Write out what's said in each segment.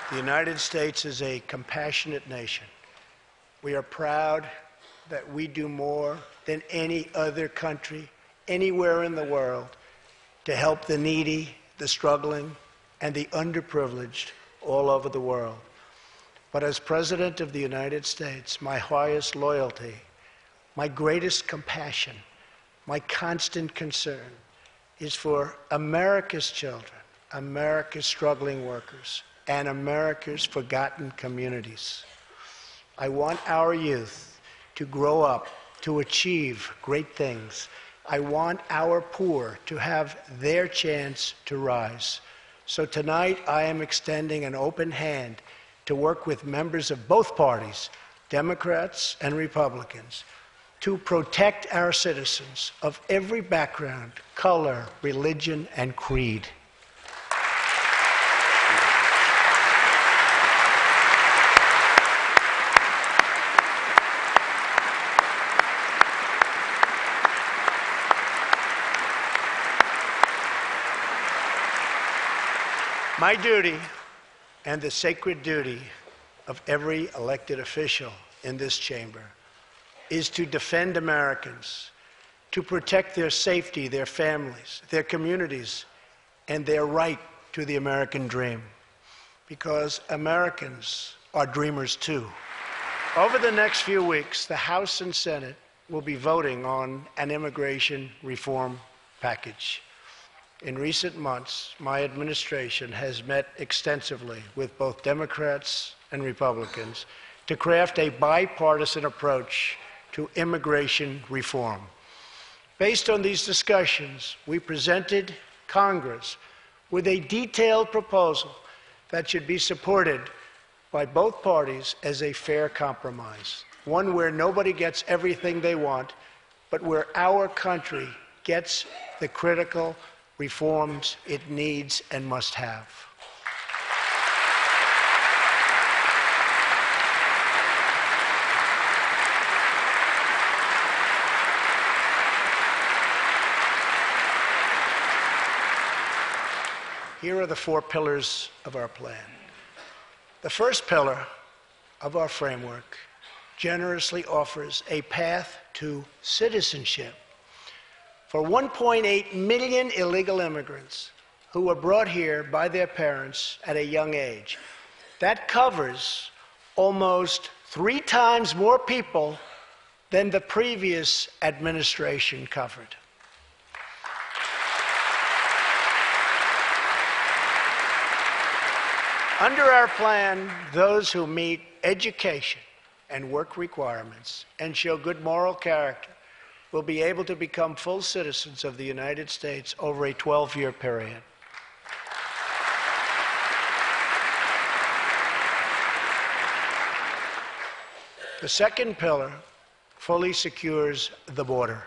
The United States is a compassionate nation. We are proud that we do more than any other country anywhere in the world to help the needy, the struggling, and the underprivileged all over the world. But as President of the United States, my highest loyalty, my greatest compassion, my constant concern is for America's children, America's struggling workers, and America's forgotten communities. I want our youth to grow up, to achieve great things. I want our poor to have their chance to rise. So tonight, I am extending an open hand to work with members of both parties, Democrats and Republicans, to protect our citizens of every background, color, religion, and creed. My duty, and the sacred duty of every elected official in this chamber, is to defend Americans, to protect their safety, their families, their communities, and their right to the American dream. Because Americans are dreamers too. Over the next few weeks, the House and Senate will be voting on an immigration reform package. In recent months, my administration has met extensively with both Democrats and Republicans to craft a bipartisan approach to immigration reform. Based on these discussions, we presented Congress with a detailed proposal that should be supported by both parties as a fair compromise, one where nobody gets everything they want, but where our country gets the critical reforms it needs and must have. Here are the 4 pillars of our plan. The first pillar of our framework generously offers a path to citizenship for 1.8 million illegal immigrants who were brought here by their parents at a young age. That covers almost 3 times more people than the previous administration covered. Under our plan, those who meet education and work requirements and show good moral character will be able to become full citizens of the United States over a 12-year period. The second pillar fully secures the border.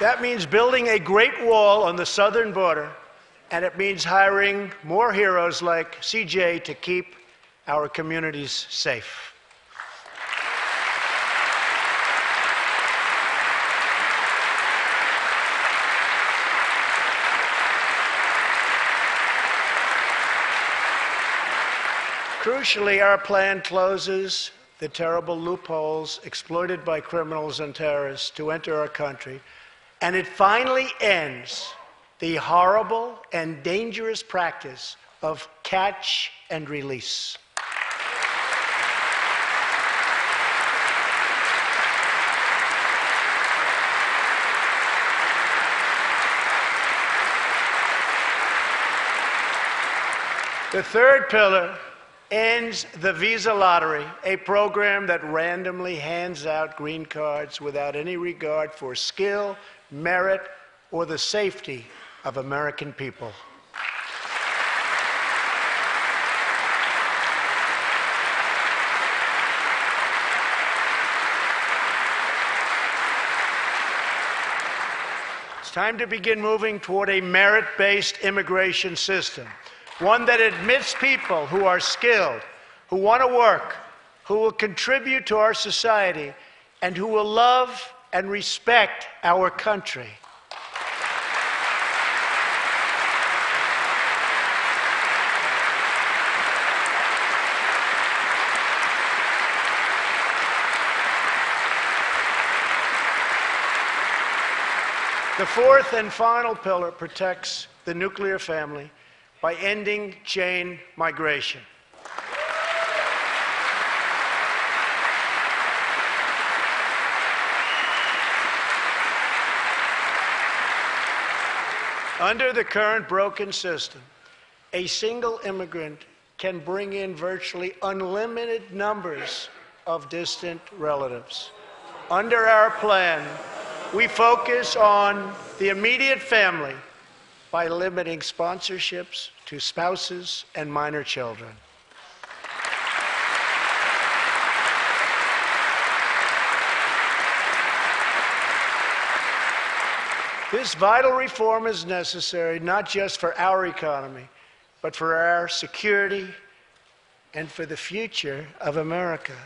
That means building a great wall on the southern border, and it means hiring more heroes like CJ to keep our communities safe. Crucially, our plan closes the terrible loopholes exploited by criminals and terrorists to enter our country, and it finally ends the horrible and dangerous practice of catch and release. The third pillar ends the visa lottery, a program that randomly hands out green cards without any regard for skill, merit, or the safety of American people. time to begin moving toward a merit-based immigration system, one that admits people who are skilled, who want to work, who will contribute to our society, and who will love and respect our country. The fourth and final pillar protects the nuclear family by ending chain migration. Under the current broken system, a single immigrant can bring in virtually unlimited numbers of distant relatives. Under our plan, we focus on the immediate family by limiting sponsorships to spouses and minor children. This vital reform is necessary not just for our economy, but for our security and for the future of America.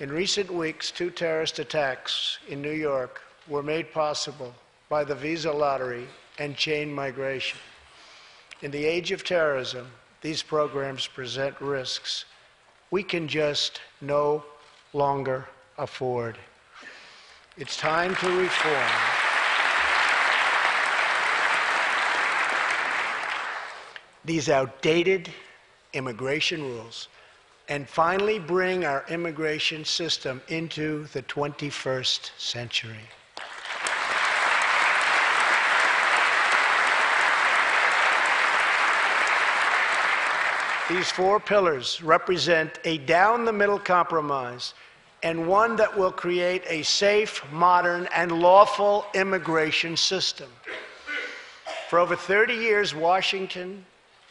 In recent weeks, 2 terrorist attacks in New York were made possible by the visa lottery and chain migration. In the age of terrorism, these programs present risks we can just no longer afford. It's time to reform. These outdated immigration rules and finally bring our immigration system into the 21st century. These 4 pillars represent a down-the-middle compromise and one that will create a safe, modern, and lawful immigration system. For over 30 years, Washington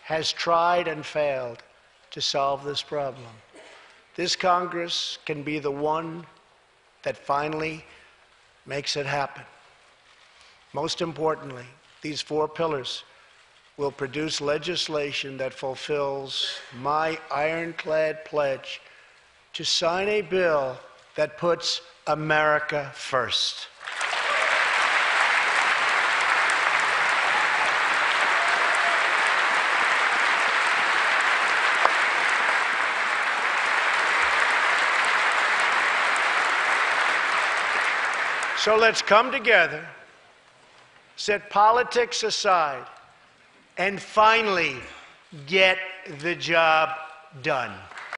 has tried and failed to solve this problem. This Congress can be the one that finally makes it happen. Most importantly, these 4 pillars will produce legislation that fulfills my ironclad pledge to sign a bill that puts America first. So let's come together, set politics aside, and finally get the job done.